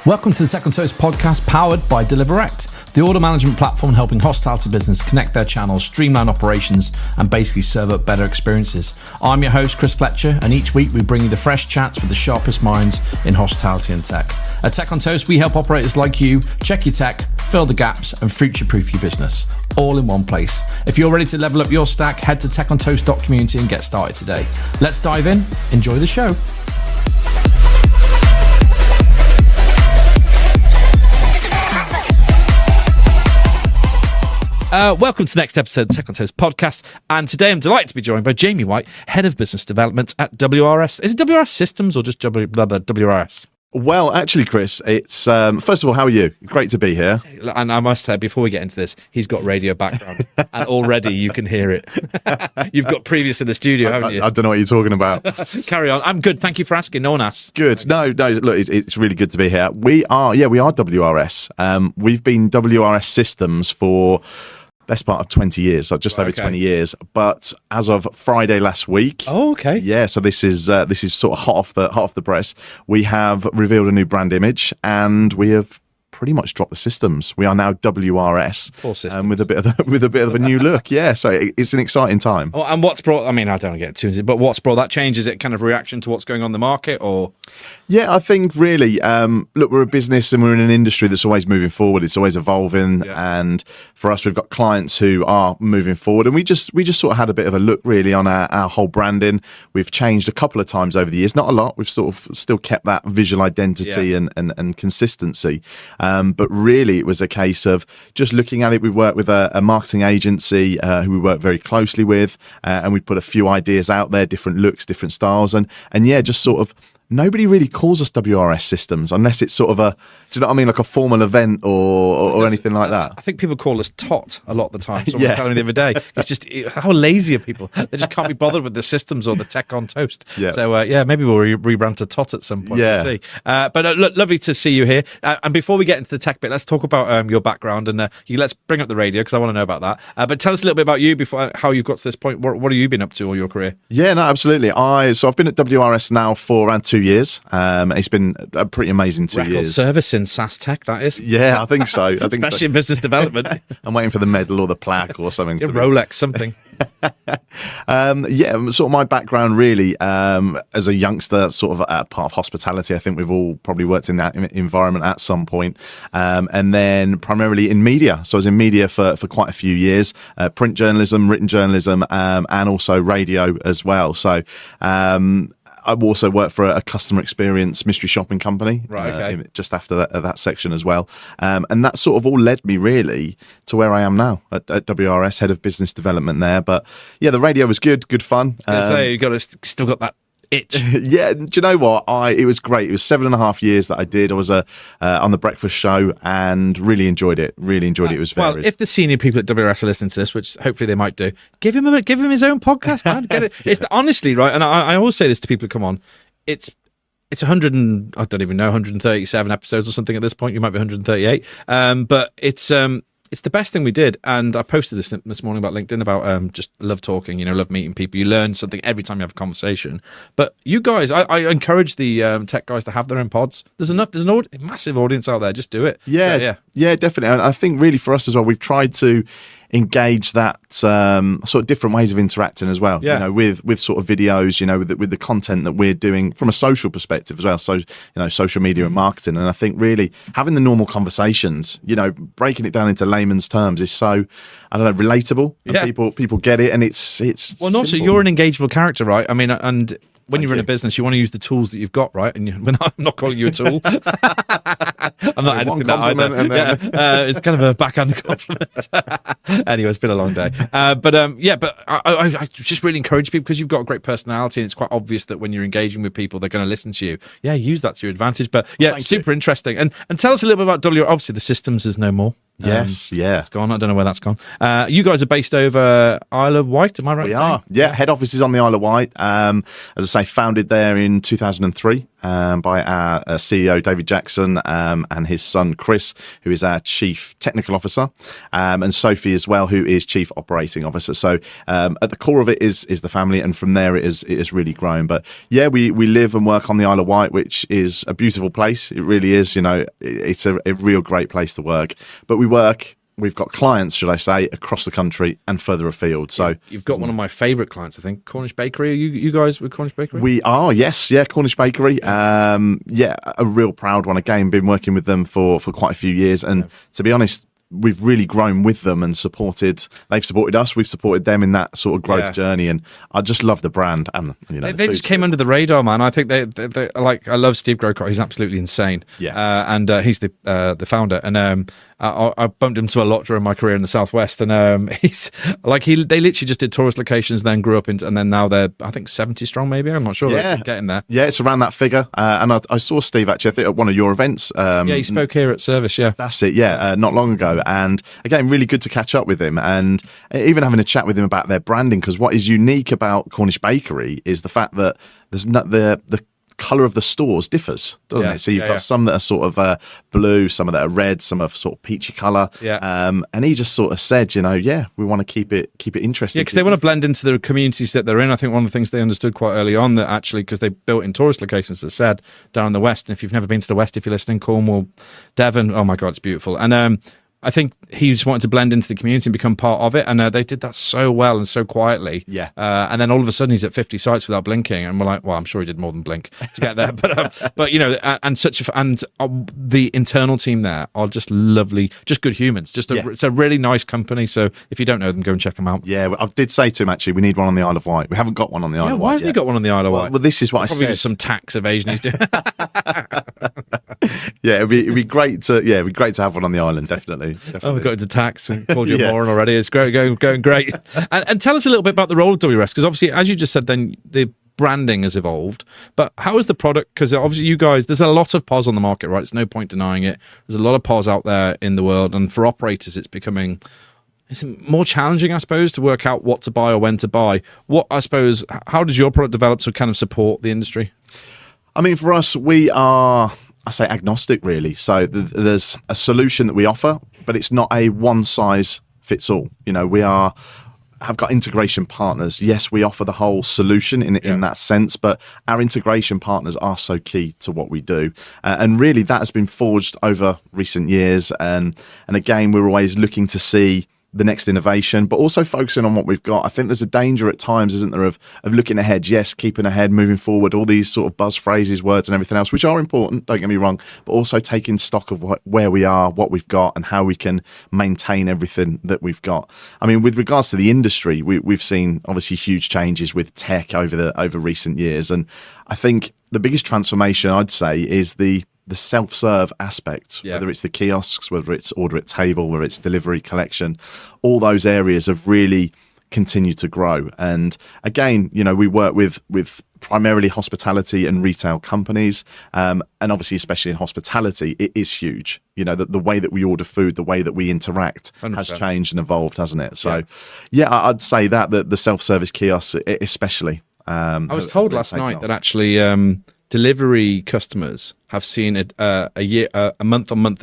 Welcome to the Tech on Toast podcast powered by Deliverect, the order management platform helping hospitality business connect their channels, streamline operations, and basically serve up better experiences. I'm your host, Chris Fletcher, and each week we bring you the fresh chats with the sharpest minds in hospitality and tech. At Tech on Toast, we help operators like you check your tech, fill the gaps, and future-proof your business, all in one place. If you're ready to level up your stack, head to techontoast.community and get started today. Let's dive in. Enjoy the show. Welcome to the next episode of the Tech on Toast podcast, and today I'm delighted to be joined by Jamie White, Head of Business Development at WRS. Is it WRS Systems or just WRS? Well, actually, Chris, it's first of all, how are you? Great to be here. And I must say, before we get into this, he's got radio background, and already you can hear it. You've got previous in the studio, haven't you? I don't know what you're talking about. Carry on. I'm good. Thank you for asking. No one asks. Good. No. Look, it's really good to be here. We are WRS. We've been WRS Systems for best part of 20 years, so just over 20 years. But as of Friday last week, yeah. So this is sort of hot off the press. We have revealed a new brand image, and we have pretty much dropped the systems. We are now WRS, with a bit of a new look. Yeah, so it's an exciting time. Oh, and what's brought? I mean, I don't get too into it, but what's brought that change? Is it kind of reaction to what's going on in the market, or? Yeah, I think really, look, we're a business and we're in an industry that's always moving forward. It's always evolving, and for us, we've got clients who are moving forward, and we just sort of had a bit of a look really on our whole branding. We've changed a couple of times over the years, not a lot. We've sort of still kept that visual identity and consistency. But really, it was a case of just looking at it. We worked with a marketing agency who we work very closely with, and we put a few ideas out there, different looks, different styles, and yeah, just sort of. Nobody really calls us WRS Systems unless it's sort of do you know what I mean, like a formal event or anything like that. I think people call us TOT a lot of the time. Someone was telling me the other day, it's just, how lazy are people? They just can't be bothered with the systems or the tech on toast. Yeah. So, maybe we'll rebrand to TOT at some point. Yeah. We'll see. But lovely to see you here. And before we get into the tech bit, let's talk about your background, and let's bring up the radio because I want to know about that. But tell us a little bit about you before how you've got to this point. What have you been up to all your career? Yeah, no, absolutely. I've been at WRS now for around 2 years. It's been a pretty amazing 2 years. Record service in SaaS tech, that is. Yeah, I think so. Especially in business development. I'm waiting for the medal or the plaque or something. Rolex, something. Sort of my background really, as a youngster, sort of part of hospitality. I think we've all probably worked in that environment at some point. And then primarily in media. So I was in media for quite a few years, print journalism, written journalism, and also radio as well. So, I've also worked for a customer experience mystery shopping company, just after that section as well. And that sort of all led me really to where I am now at WRS, Head of Business Development there. But yeah, the radio was good fun. You still got that itch. Yeah, do you know what? It was great. It was 7.5 years that I did. I was on the breakfast show and really enjoyed it. It was varied. Well, if the senior people at WRS are listening to this, which hopefully they might do, give him his own podcast, man. Get it. It's honestly right, and I always say this to people who come on. It's 100 and I don't even know 137 episodes or something at this point. You might be 138, but it's the best thing we did, and I posted this morning about LinkedIn about just love talking, love meeting people. You learn something every time you have a conversation. But you guys, I encourage the tech guys to have their own pods. There's a massive audience out there. Just do it. Yeah, definitely. And I think really for us as well, we've tried to engage that sort of different ways of interacting as well. With sort of videos, with the content that we're doing from a social perspective as well. So social media and marketing. And I think really having the normal conversations, breaking it down into layman's terms is so, I don't know, relatable. And people get it, and it's well, and also you're an engageable character, right? I mean, and when you run a business, you want to use the tools that you've got, right? And I'm not calling you a tool. I'm not editing that either. It's kind of a backhand compliment. Anyway, it's been a long day. But I just really encourage people, because you've got a great personality, and it's quite obvious that when you're engaging with people, they're going to listen to you. Yeah, use that to your advantage. But super interesting. And tell us a little bit about WRS. Obviously, the systems is no more. Yes, it's gone. I don't know where that's gone. You guys are based over Isle of Wight, am I right? We are. Yeah, head office is on the Isle of Wight. As I say, founded there in 2003. by our CEO David Jackson and his son Chris, who is our Chief Technical Officer, and Sophie as well, who is Chief Operating Officer. So at the core of it is the family, and from there it is really grown. But yeah, we live and work on the Isle of Wight, which is a beautiful place. It really is. It's a real great place to work. But we've got clients, should I say, across the country and further afield. So you've got one of my favourite clients, I think, Cornish Bakery. Are you guys with Cornish Bakery? We are, yes, yeah, Cornish Bakery. A real proud one. Again, been working with them for quite a few years, and to be honest, we've really grown with them and they've supported us, we've supported them in that sort of growth journey, and I just love the brand. And they just came under the radar, man. I think they like, I love Steve Grocott. He's absolutely insane. And he's the founder, and I bumped into a lot during my career in the Southwest, and he's like, they literally just did tourist locations, then grew up into, and then now they're, I think, 70 strong, maybe. I'm not sure. They're getting there. Yeah, it's around that figure. And I saw Steve actually, I think, at one of your events. He spoke here at Service. That's it. Not long ago, and again, really good to catch up with him, and even having a chat with him about their branding, because what is unique about Cornish Bakery is the fact that there's not the colour of the stores differs, doesn't it? So you've got some that are sort of blue, some that are red, some are sort of peachy colour. And he just sort of said, we want to keep it interesting. Yeah, because they want to blend into the communities that they're in. I think one of the things they understood quite early on, that actually, because they built in tourist locations, as I said, down in the West. And if you've never been to the West, if you're listening, Cornwall, Devon, oh my God, it's beautiful. And I think he just wanted to blend into the community and become part of it, and they did that so well and so quietly. And then all of a sudden he's at 50 sites without blinking, and we're like, well, I'm sure he did more than blink to get there. But the internal team there are just lovely, just good humans. It's a really nice company. So if you don't know them, go and check them out. Yeah, I did say to him, actually, we need one on the Isle of Wight. We haven't got one on the Isle of Wight. Why hasn't he got one on the Isle of Wight? Well, this is what Probably I said. Some tax evasion he's doing. It'd be great to have one on the island, definitely. Oh, we got into tax and called you a moron already. It's going great. And tell us a little bit about the role of WRS, because obviously, as you just said, then the branding has evolved. But how is the product? Because obviously, you guys, there's a lot of POS on the market, right? There's no point denying it. There's a lot of POS out there in the world, and for operators, it's more challenging, I suppose, to work out what to buy or when to buy. How does your product develop to kind of support the industry? I mean, for us, we are, I say, agnostic, really. So there's a solution that we offer, but it's not a one size fits all. We have got integration partners. Yes, we offer the whole solution in that sense, but our integration partners are so key to what we do. And really, that has been forged over recent years. And again, we're always looking to see the next innovation, but also focusing on what we've got. I think there's a danger at times, isn't there, of looking ahead, yes, keeping ahead, moving forward, all these sort of buzz phrases, words and everything else, which are important, don't get me wrong, but also taking stock of where we are, what we've got, and how we can maintain everything that we've got. I mean, with regards to the industry, we've seen obviously huge changes with tech over recent years, and I think the biggest transformation, I'd say, is the self-serve aspect, whether it's the kiosks, whether it's order at table, whether it's delivery collection, all those areas have really continued to grow. And again, we work with primarily hospitality and retail companies, and obviously, especially in hospitality, it is huge. The way that we order food, the way that we interact 100%. Has changed and evolved, hasn't it? So, I'd say that the self-service kiosks, especially. I was told last night that actually delivery customers have seen a month-on-month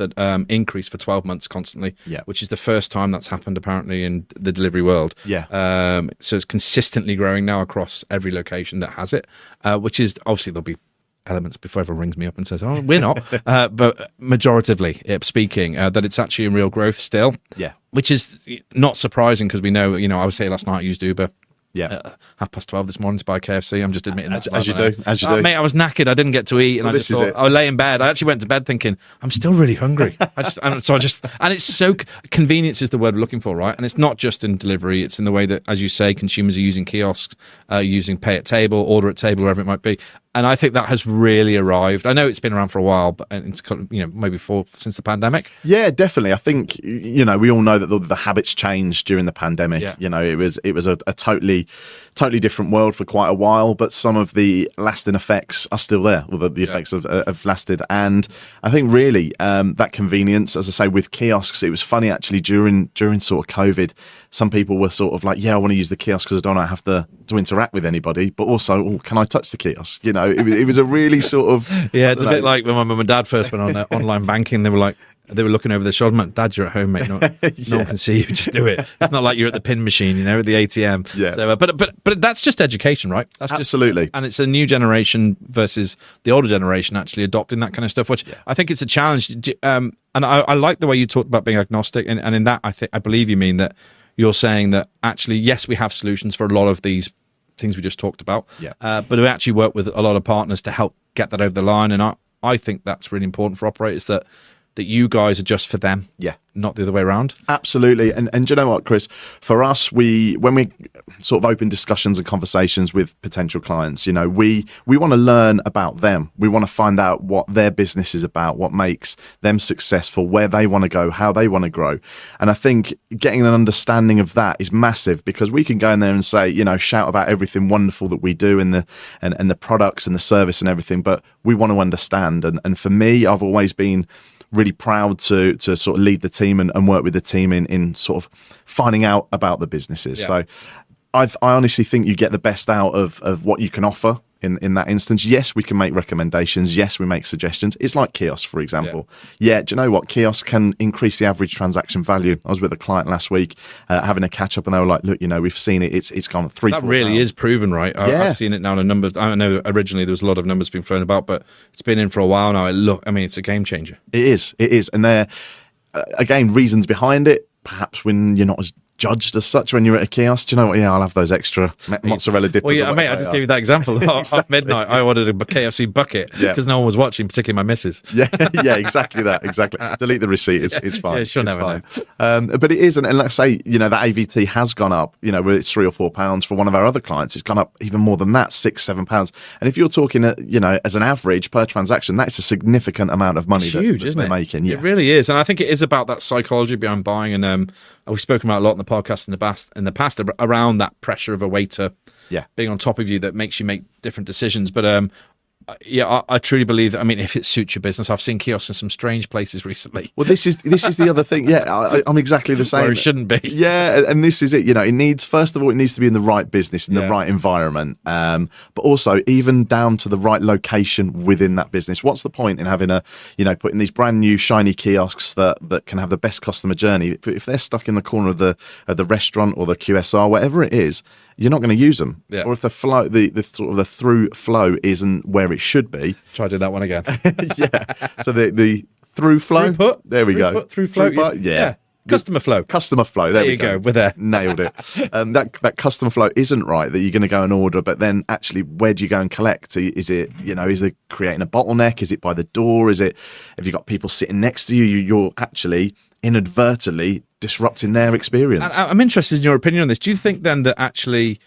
increase for 12 months constantly, which is the first time that's happened apparently in the delivery world. So it's consistently growing now across every location that has it, which is obviously, there'll be elements before everyone rings me up and says, oh, we're not, but majoritively speaking, that it's actually in real growth still, which is not surprising, because we know, I was saying last night I used Uber. 12:30 this morning to buy KFC. I'm just admitting that. As you do. Mate, I was knackered. I didn't get to eat, and I just thought, I lay in bed. I actually went to bed thinking, I'm still really hungry. And it's so, convenience is the word we're looking for, right? And it's not just in delivery. It's in the way that, as you say, consumers are using kiosks, using pay at table, order at table, wherever it might be. And I think that has really arrived. I know it's been around for a while, but it's maybe since the pandemic. Yeah, definitely. I think we all know that the habits changed during the pandemic. It was a totally different world for quite a while, but some of the lasting effects are still there. Well, the effects have lasted, and I think really that convenience, as I say, with kiosks, it was funny actually during sort of COVID. Some people were sort of like, I want to use the kiosk because I don't have to interact with anybody, but also, can I touch the kiosk? know, it was a really sort of It's a bit like when my mum and dad first went on online banking. They were looking over the shoulder. Like, Dad, you're at home, mate. No one can see you. Just do it. It's not like you're at the pin machine, at the ATM. Yeah. So, but that's just education, right? That's Absolutely. And it's a new generation versus the older generation actually adopting that kind of stuff, which I think it's a challenge. And I like the way you talked about being agnostic, and in that I believe you mean that you're saying that actually, yes, we have solutions for a lot of these things we just talked about. Yeah. But we actually work with a lot of partners to help get that over the line, and I think that's really important for operators that you guys are just for them, not the other way around. Absolutely. And do you know what, Chris? For us, when we sort of open discussions and conversations with potential clients, we want to learn about them. We want to find out what their business is about, what makes them successful, where they want to go, how they want to grow. And I think getting an understanding of that is massive, because we can go in there and say, shout about everything wonderful that we do and the products and the service and everything, but we want to understand. And for me, I've always been really proud to sort of lead the team and work with the team in sort of finding out about the businesses. Yeah. So I honestly think you get the best out of what you can offer in that instance. Yes, we can make recommendations. Yes, we make suggestions. It's like kiosks, for example. Yeah, do you know what? Kiosks can increase the average transaction value. I was with a client last week having a catch up, and they were like, look, we've seen it. It's gone £3-4. That really is proven, right? I've seen it now in a number. I know originally there was a lot of numbers being thrown about, but it's been in for a while now. It's a game changer. It is. And there, again, reasons behind it. Perhaps when you're not as judged as such when you're at a kiosk. Do you know what? Yeah, I'll have those extra mozzarella dippers. Well, yeah, mate, I just gave you that example. Exactly. At midnight, I ordered a KFC bucket because no one was watching, particularly my missus. Yeah, exactly that. Exactly. Delete the receipt. It's fine. Yeah, she'll never know. But it is, and let's say, that AVT has gone up, it's £3 or £4. For one of our other clients, it's gone up even more than that, £6-7. And if you're talking, as an average per transaction, that's a significant amount of money. It's huge, isn't it? Making. Yeah. It really is. And I think it is about that psychology behind buying. And we've spoken about a lot in the podcast in the past around that pressure of a waiter being on top of you that makes you make different decisions. But I truly believe that. I mean, if it suits your business, I've seen kiosks in some strange places recently. Well, this is the other thing. Yeah, I'm exactly the same. Where it shouldn't be. Yeah, and this is it. It needs, first of all, it needs to be in the right business, in the right environment, but also even down to the right location within that business. What's the point in having putting these brand new shiny kiosks that can have the best customer journey if they're stuck in the corner of the restaurant or the QSR, whatever it is? You're not going to use them. Yeah. Or if the flow, the sort of the through flow isn't where it should be. Try to do that one again. Yeah. So the through flow. Throughput. There we go. Through flow. Yeah. Customer flow. Customer flow. There we go. We're there. Nailed it. That customer flow isn't right. That you're going to go and order, but then actually, where do you go and collect? Is it is it creating a bottleneck? Is it by the door? Have you got people sitting next to you? You're actually inadvertently disrupting their experience. And I'm interested in your opinion on this. Do you think then that actually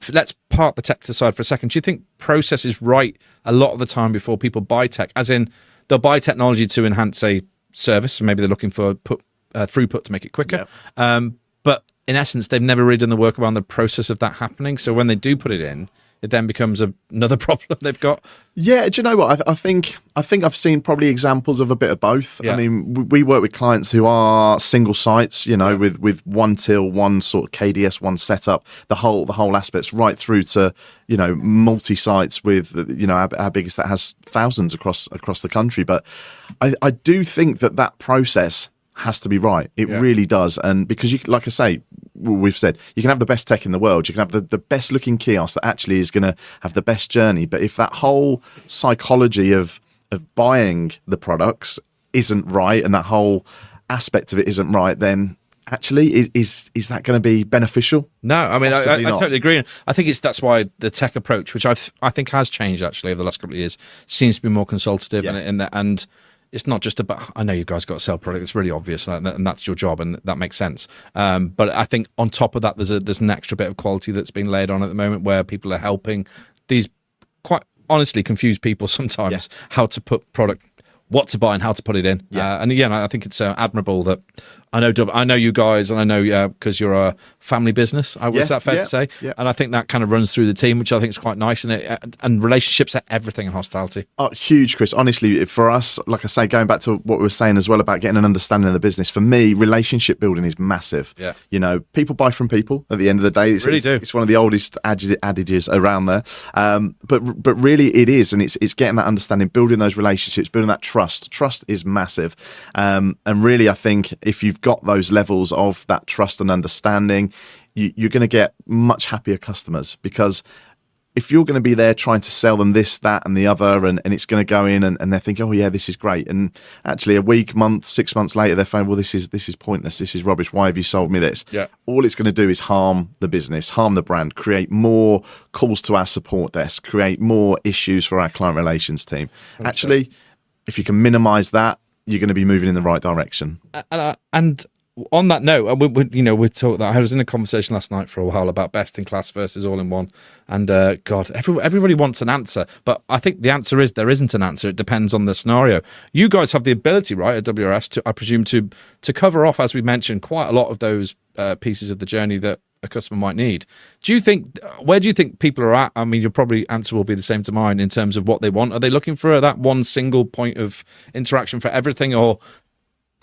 let's park the tech to the side for a second. Do you think process is right a lot of the time before people buy tech? As in, they'll buy technology to enhance a service, and maybe they're looking for throughput to make it quicker. Yeah. But in essence, they've never really done the work around the process of that happening. So when they do put it in, it then becomes another problem they've got. Yeah, do you know what? I think I've seen probably examples of a bit of both. Yeah. I mean, we work with clients who are single sites, with one till, one sort of KDS, one setup, the whole aspects, right through to multi sites with our biggest that has thousands across the country. But I do think that process has to be right. It really does. And because like I say, we've said, you can have the best tech in the world, you can have the best looking kiosk that actually is going to have the best journey, but if that whole psychology of buying the products isn't right, and that whole aspect of it isn't right, then actually is that going to be beneficial? No, I mean, I totally agree. I think that's why the tech approach, which I think has changed actually over the last couple of years, seems to be more consultative and it's not just about, I know you guys got to sell product, it's really obvious, and that's your job, and that makes sense. But I think on top of that, there's an extra bit of quality that's been laid on at the moment, where people are helping these quite honestly confused people sometimes how to put product what to buy and how to put it in. And again, I think it's admirable that I know you guys, and I know because you're a family business. Was that fair to say? Yeah. And I think that kind of runs through the team, which I think is quite nice. And relationships are everything in hospitality. Oh, huge, Chris. Honestly, for us, like I say, going back to what we were saying as well about getting an understanding of the business, for me, relationship building is massive. Yeah. You know, people buy from people at the end of the day. It's one of the oldest adages around there. But really it is, and it's getting that understanding, building those relationships, building that trust. Trust is massive. And really, I think if you've got those levels of that trust and understanding, you're going to get much happier customers, because if you're going to be there trying to sell them this, that, and the other, and it's going to go in and they're thinking, oh yeah, this is great, and actually a week, month, 6 months later, they're saying, well, this is pointless, this is rubbish. Why have you sold me this? Yeah. All it's going to do is harm the business, harm the brand, create more calls to our support desk, create more issues for our client relations team. Okay. Actually, if you can minimise that, you're going to be moving in the right direction. And on that note, we're talking. I was in a conversation last night for a while about best in class versus all in one, and God, everybody wants an answer, but I think the answer is there isn't an answer. It depends on the scenario. You guys have the ability, right, at WRS, to, I presume, to cover off, as we mentioned, quite a lot of those pieces of the journey that a customer might need. Where do you think people are at? I mean, your probably answer will be the same to mine in terms of what they want. Are they looking for that one single point of interaction for everything, or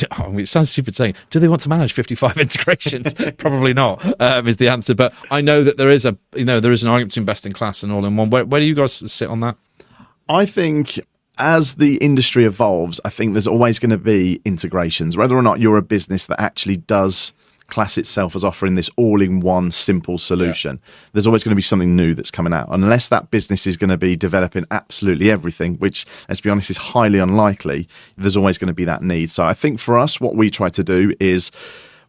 it sounds stupid saying, do they want to manage 55 integrations? Probably not, is the answer. But I know that there is an argument between best in class and all in one. Where do you guys sit on that? I think as the industry evolves, I think there's always going to be integrations, whether or not you're a business that actually does class itself as offering this all-in-one simple solution. There's always going to be something new that's coming out, unless that business is going to be developing absolutely everything, which, let's be honest, is highly unlikely. There's always going to be that need. So I think for us, what we try to do is,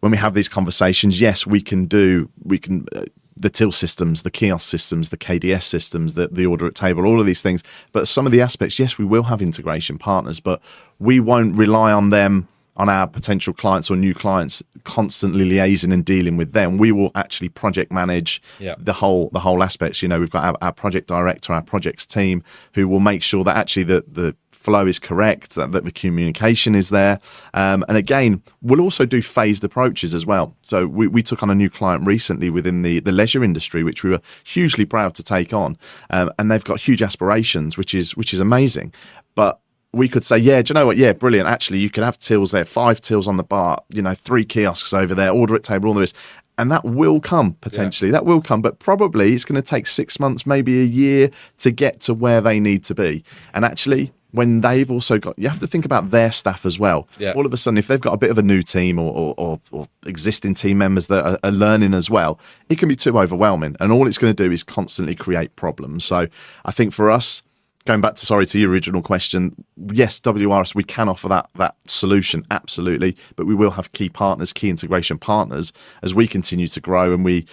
when we have these conversations, yes, we can the till systems, the kiosk systems, the KDS systems, the order at table, all of these things. But some of the aspects, yes, we will have integration partners, but we won't rely on them, on our potential clients or new clients, constantly liaising and dealing with them. We will actually project manage the whole aspects. You know, we've got our project director, our projects team, who will make sure that actually the flow is correct, that the communication is there. And again, we'll also do phased approaches as well. So we took on a new client recently within the leisure industry, which we were hugely proud to take on. And they've got huge aspirations, which is amazing. But we could say, yeah, do you know what? Yeah, brilliant. Actually, you could have tills there, 5 tills on the bar, 3 kiosks over there, order at table, all the rest. And that will come, potentially. That will come, but probably it's going to take 6 months, maybe a year to get to where they need to be. And actually, when they've also got, you have to think about their staff as well. Yeah. All of a sudden, if they've got a bit of a new team or existing team members that are learning as well, it can be too overwhelming. And all it's going to do is constantly create problems. So I think for us, going back to your original question, yes, WRS, we can offer that solution, absolutely, but we will have key partners, key integration partners, as we continue to grow, and we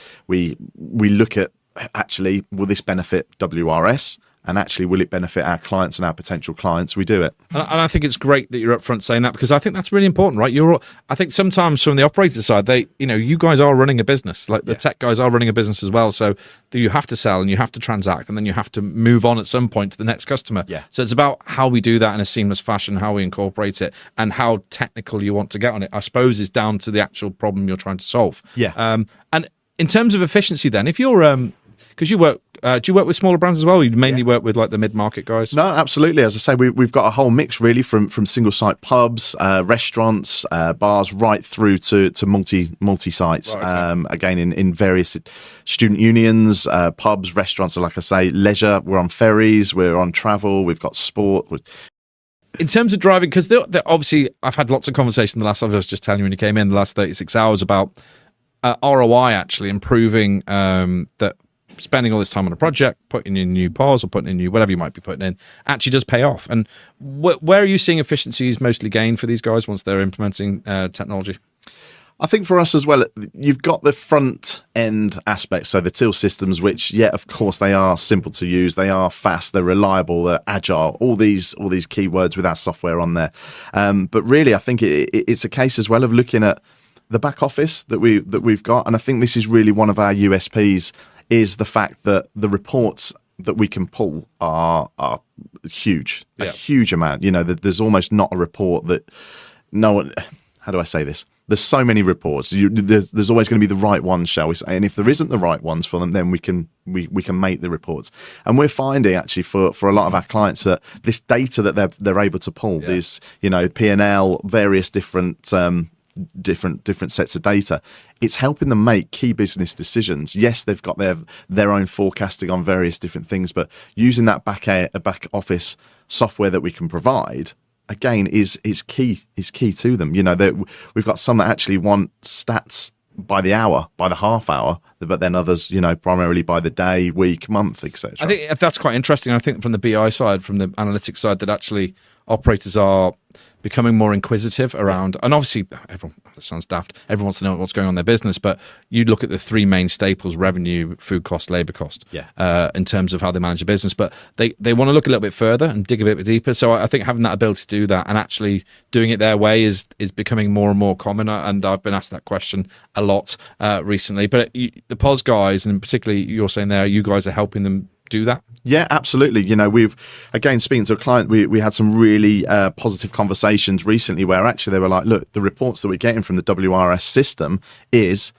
look at, actually, will this benefit WRS? And actually, will it benefit our clients and our potential clients? We do it. And I think it's great that you're upfront saying that, because I think that's really important, right? I think sometimes from the operator side, you guys are running a business, like the tech guys are running a business as well. So you have to sell and you have to transact, and then you have to move on at some point to the next customer. Yeah. So it's about how we do that in a seamless fashion, how we incorporate it, and how technical you want to get on it, I suppose, is down to the actual problem you're trying to solve. Yeah. And in terms of efficiency then, if you're... because you work, do you work with smaller brands as well? You mainly work with like the mid-market guys? No, absolutely. As I say, we've got a whole mix really from single-site pubs, restaurants, bars, right through to multi-sites. Right, okay. Again, in various student unions, pubs, restaurants. So like I say, leisure. We're on ferries. We're on travel. We've got sport. In terms of driving, because obviously I've had lots of conversation I was just telling you when you came in the last 36 hours about ROI actually improving that. Spending all this time on a project, putting in new POS or putting in new whatever you might be putting in, actually does pay off. And where are you seeing efficiencies mostly gained for these guys once they're implementing technology? I think for us as well, you've got the front end aspects, so the till systems, which, of course, they are simple to use, they are fast, they're reliable, they're agile, all these keywords with our software on there. But really, I think it's a case as well of looking at the back office that we've got, and I think this is really one of our USPs. Is the fact that the reports that we can pull are huge, a Yeah. huge amount. There's almost not a report that no one. How do I say this? There's so many reports. There's always going to be the right ones, shall we say? And if there isn't the right ones for them, then we can make the reports. And we're finding actually for a lot of our clients that this data that they're able to pull, these P&L, various different sets of data, it's helping them make key business decisions. Yes, they've got their own forecasting on various different things, but using that back office software that we can provide, again, is key to them. We've got some that actually want stats by the hour, by the half hour, but then others, primarily by the day, week, month, etc. I think that's quite interesting. I think from the BI side, from the analytics side, that actually operators are becoming more inquisitive around, and obviously everyone, that sounds daft, everyone wants to know what's going on in their business, but you look at the three main staples: revenue, food cost, labor cost, in terms of how they manage a business. But they want to look a little bit further and dig a bit deeper. So I think having that ability to do that and actually doing it their way is becoming more and more common. And I've been asked that question a lot recently. But the POS guys, and particularly you're saying there, you guys are helping them do that? Yeah, absolutely. We've, again, speaking to a client, we had some really positive conversations recently where actually they were like, look, the reports that we're getting from the WRS system is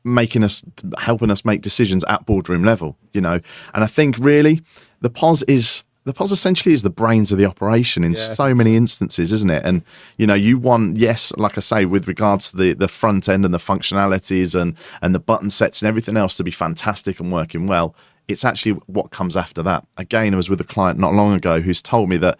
helping us make decisions at boardroom level, and I think really the POS essentially is the brains of the operation in so many instances, isn't it? And you want, yes, like I say, with regards to the front end and the functionalities and the button sets and everything else to be fantastic and working well. It's actually what comes after that. Again, I was with a client not long ago who's told me that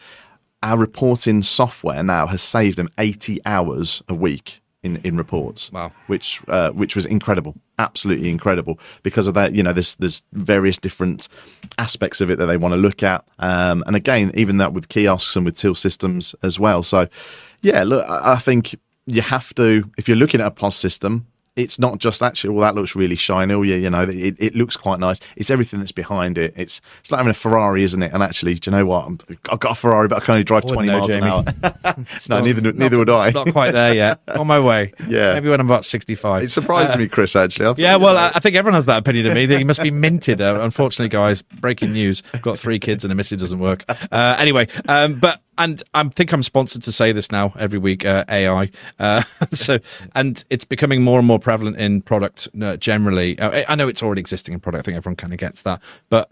our reporting software now has saved him 80 hours a week in reports. Wow. Which was incredible, absolutely incredible, because of that. There's various different aspects of it that they want to look at, and again, even that with kiosks and with till systems as well. So, yeah, look, I think you have to, if you're looking at a POS system, it's not just actually, well, that looks really shiny. Oh, yeah, it looks quite nice. It's everything that's behind it. It's like having a Ferrari, isn't it? And actually, do you know what? I've got a Ferrari, but I can only drive 20 miles an hour. No, neither would I. Not quite there yet. On my way. Yeah. Maybe when I'm about 65. It surprised me, Chris, actually. I think everyone has that opinion of me. That he must be minted. Unfortunately, guys, breaking news. I've got 3 kids and a missus doesn't work. Anyway, and I think I'm sponsored to say this now every week, AI. And it's becoming more and more prevalent in product generally. I know it's already existing in product. I think everyone kind of gets that. But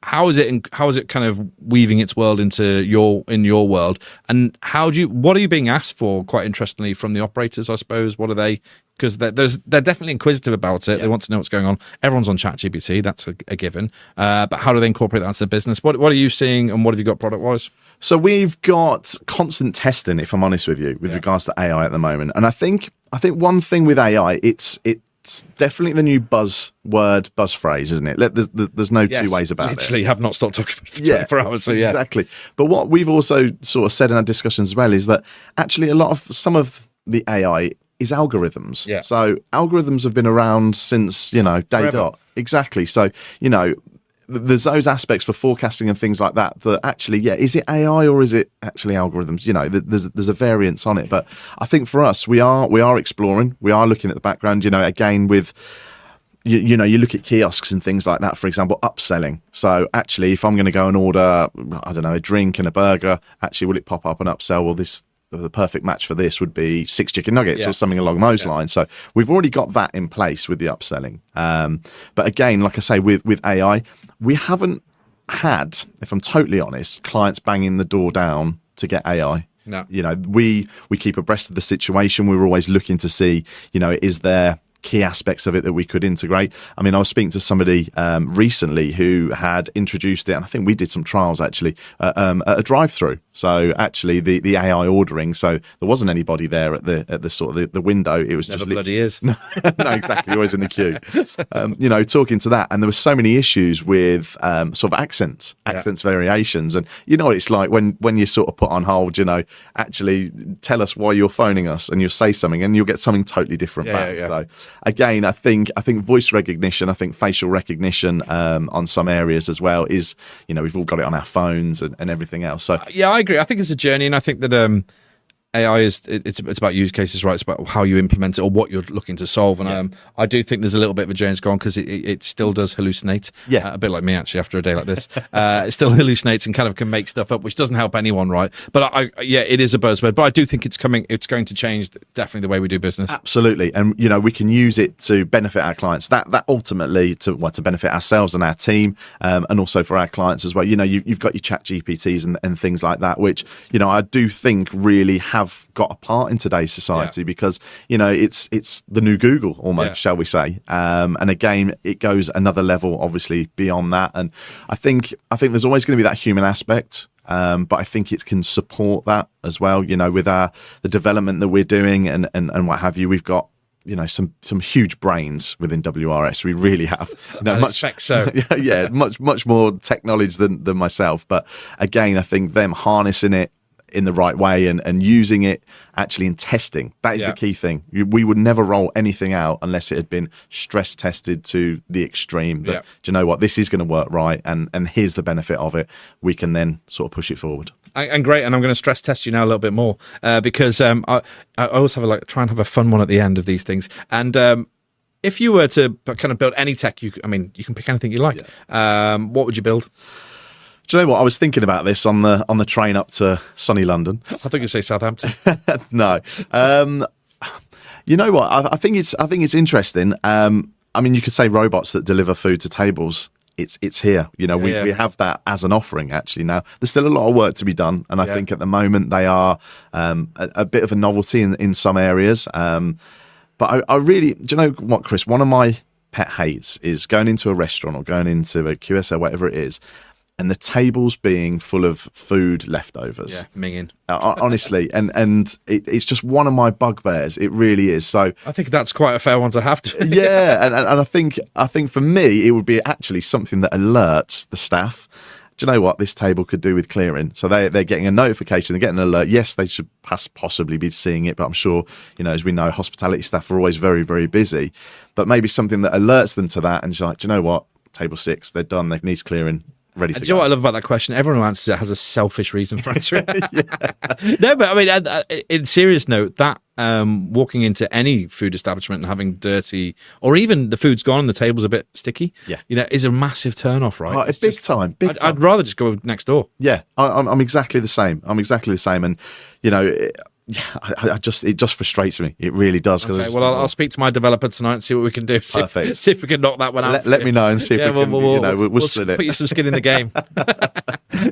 how is it kind of weaving its world into your world? And what are you being asked for? Quite interestingly, from the operators, I suppose. What are they? Because they're definitely inquisitive about it. Yeah. They want to know what's going on. Everyone's on ChatGPT. That's a given. But how do they incorporate that into the business? What are you seeing, and what have you got product wise? So we've got constant testing, if I'm honest with you, with regards to AI at the moment. And I think one thing with AI, it's definitely the new buzz phrase, isn't it? There's no two ways about it. Literally have not stopped talking for 24 hours. So yeah, exactly. But what we've also sort of said in our discussions as well is that actually some of the AI is algorithms. Yeah. So algorithms have been around since, day dot. Exactly. So, there's those aspects for forecasting and things like that actually, is it AI or is it actually algorithms? There's a variance on it. But I think for us, we are exploring, we are looking at the background, again with, you look at kiosks and things like that, for example, upselling. So actually, if I'm going to go and order, I don't know, a drink and a burger, actually, will it pop up and upsell? Well, the perfect match for this would be 6 chicken nuggets or something along those lines. So we've already got that in place with the upselling. But again, like I say, with AI, we haven't had, if I'm totally honest, clients banging the door down to get AI. No. We keep abreast of the situation. We were always looking to see, is there key aspects of it that we could integrate. I mean, I was speaking to somebody recently who had introduced it, and I think we did some trials actually at a drive-through. So actually, the AI ordering. So there wasn't anybody there at the sort of the window. It was Never just bloody is. No, exactly. Always in the queue. Talking to that, and there were so many issues with sort of accents variations, and what it's like when you sort of put on hold. Actually tell us why you're phoning us, and you'll say something, and you'll get something totally different back. Yeah. So again, I think voice recognition, I think facial recognition on some areas as well is, we've all got it on our phones and everything else. So yeah, I agree. I think it's a journey, and I think that AI it's about use cases, right? It's about how you implement it or what you're looking to solve. And I do think there's a little bit of a journey's gone because it still does hallucinate. Yeah. A bit like me actually after a day like this. It still hallucinates and kind of can make stuff up, which doesn't help anyone, right? But it is a buzzword. But I do think it's coming. It's going to change definitely the way we do business. Absolutely, and we can use it to benefit our clients. That ultimately to benefit ourselves and our team, and also for our clients as well. You've got your chat GPTs and things like that, which I do think really have got a part in today's society because it's the new Google almost, shall we say? And again, it goes another level, obviously beyond that. And I think there's always going to be that human aspect. But I think it can support that as well, with the development that we're doing and what have you. We've got some huge brains within WRS. We really have. Much so. much more tech knowledge than myself. But again, I think them harnessing it in the right way and using it actually in testing, that is the key thing. We would never roll anything out unless it had been stress tested to the extreme that, do you know what, this is going to work right, and here's the benefit of it. We can then sort of push it forward. And great, and I'm going to stress test you now a little bit more because I always have try and have a fun one at the end of these things. And if you were to kind of build any tech, you can pick anything you like. What would you build? Do you know what? I was thinking about this on the train up to sunny London. I thought you'd say Southampton. No. You know what? I think it's interesting. You could say robots that deliver food to tables. It's here. We have that as an offering actually now. There's still a lot of work to be done, and I think at the moment they are a bit of a novelty in some areas. But I really, do you know what, Chris? One of my pet hates is going into a restaurant or going into a QSR, whatever it is, and the tables being full of food leftovers. Yeah, minging. Honestly, and it's just one of my bugbears. It really is. So I think that's quite a fair one to have to. Yeah, and I think for me it would be actually something that alerts the staff. Do you know what this table could do with clearing? So they're getting a notification, they're getting an alert. Yes, they should possibly be seeing it, but I'm sure, as we know, hospitality staff are always very, very busy. But maybe something that alerts them to that, and it's like, do you know what? Table 6, they're done, they need clearing. Ready to do you know what I love about that question? Everyone who answers it has a selfish reason for answering it. No, but in serious note, that walking into any food establishment and having dirty, or even the food's gone and the table's a bit sticky, is a massive turn off, right? Oh, it's big time. I'd rather just go next door. Yeah, I'm exactly the same. And it just frustrates me. It really does. Okay, well, I'll speak to my developer tonight and see what we can do. Perfect. See if we can knock that one out. Let me know and see if we can. We'll split it. Put you some skin in the game.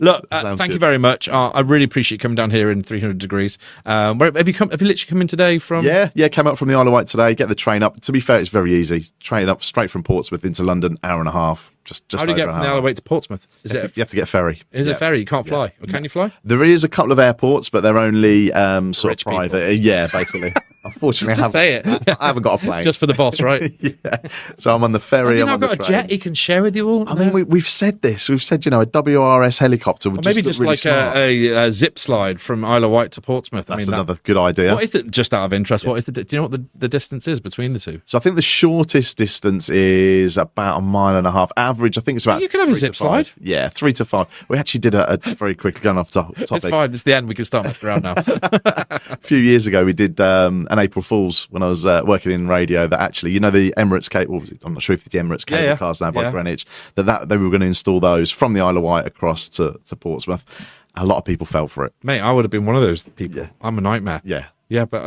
Look, thank you very much. I really appreciate you coming down here in 300 degrees. Where have you come? Have you literally come in today from? Yeah. Came up from the Isle of Wight today. Get the train up. To be fair, it's very easy. Train up straight from Portsmouth into London, hour and a half. Just how do you get from the Isle of Wight to Portsmouth? You have to get a ferry. Is it a ferry? You can't fly. Or can you fly? There is a couple of airports, but they're only sort Rich of private. Yeah, basically. Unfortunately, I haven't got a plane. Just for the boss, right? Yeah. So I'm on the ferry. Have you not got a jet he can share with you all? I mean, we've said this. We've said, a WRS helicopter would maybe just really like a zip slide from Isle of Wight to Portsmouth. That's another good idea. What is the, just out of interest, what is do you know what the distance is between the two? So I think the shortest distance is about 1.5 miles. Average, I think it's about. You can have a zip slide. Yeah, 3 to 5. We actually did a very quick going off topic. It's fine. It's the end. We can start messing around now. A few years ago, we did an April Fool's when I was working in radio. That actually, the Emirates cable. I'm not sure if the Emirates cable cars now by Greenwich. That they were going to install those from the Isle of Wight across to Portsmouth. A lot of people fell for it. Mate, I would have been one of those people. Yeah. I'm a nightmare. Yeah, but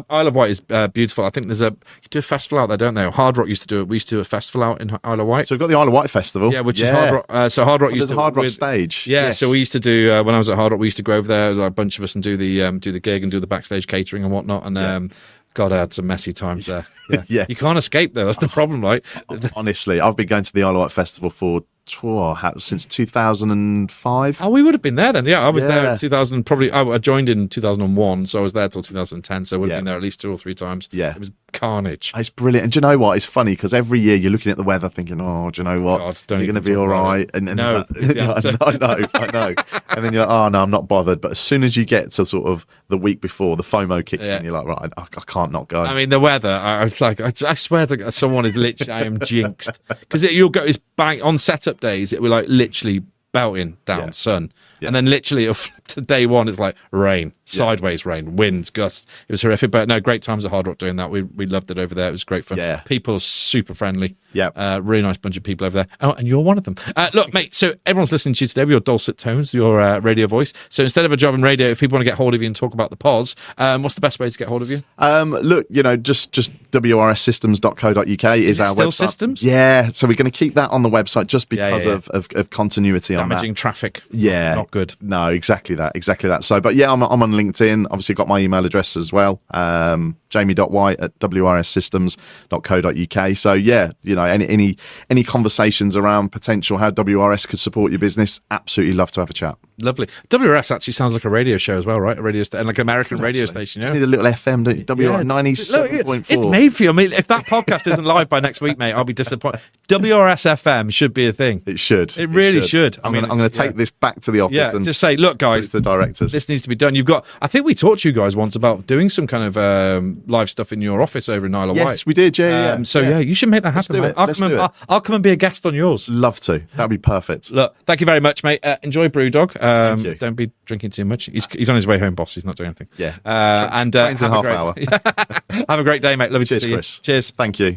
Isle of Wight is beautiful. I think you do a festival out there, don't they? Hard Rock used to do it. We used to do a festival out in Isle of Wight. So we've got the Isle of Wight Festival. Yeah, which is Hard Rock. So Hard Rock used to Hard Rock stage. Yeah, yes. So we used to do when I was at Hard Rock, we used to go over there, like a bunch of us, and do the gig and do the backstage catering and whatnot. And God, I had some messy times there. Yeah. You can't escape though. That's the problem, right? Honestly, I've been going to the Isle of Wight Festival since 2005. Oh, we would have been there then. Yeah, I was there in 2000. Probably I joined in 2001, so I was there till 2010. So I would have been there at least 2 or 3 times. Yeah, it was carnage. It's brilliant. And do you know what? It's funny because every year you're looking at the weather, thinking, "Oh, do you know what? God, is it going to be all right?" And no, I know. And then you're like, "Oh no, I'm not bothered." But as soon as you get to sort of the week before, the FOMO kicks in. You're like, "Right, I can't not go." I mean, the weather. I swear to God, someone is literally. I am jinxed because you'll go. It's bang on setup days. It will like literally belting down sun. And then literally to day one, it's like rain, sideways rain, winds, gusts. It was horrific. But no, great times at Hard Rock doing that. We loved it over there. It was great fun. Yeah. People super friendly. Yeah. Really nice bunch of people over there. Oh, and you're one of them. Look, mate, so everyone's listening to you today with your dulcet tones, your radio voice. So instead of a job in radio, if people want to get hold of you and talk about the POS, what's the best way to get hold of you? Look, just wrssystems.co.uk is our still website. Systems? Yeah, so we're going to keep that on the website just because of continuity on that. Damaging traffic. Yeah. Not good. No, exactly that. So, but yeah, I'm on LinkedIn. Obviously got my email address as well. jamie.white@wrssystems.co.uk. So yeah, any conversations around potential how WRS could support your business, absolutely love to have a chat. Lovely. WRS actually sounds like a radio show as well, right? A radio station, like an American radio station. Yeah. You need a little FM, don't you? WRS 97.4. It's made for you. I mean, if that podcast isn't live by next week, mate, I'll be disappointed. WRS FM should be a thing. It should. It really should. I'm going to take this back to the office and just say, look, guys, the directors. This needs to be done. I think we talked to you guys once about doing some kind of live stuff in your office over in Isle of Wight. Yes, we did. Yeah. So you should make that happen. Let's do it. I'll come and be a guest on yours. Love to. That'd be perfect. Look, thank you very much, mate. Enjoy Brewdog. Thank you. Don't be drinking too much. He's on his way home, boss. He's not doing anything. Yeah. And Trains in half hour. have a great day, mate. Love you to see you. Chris. Cheers. Thank you.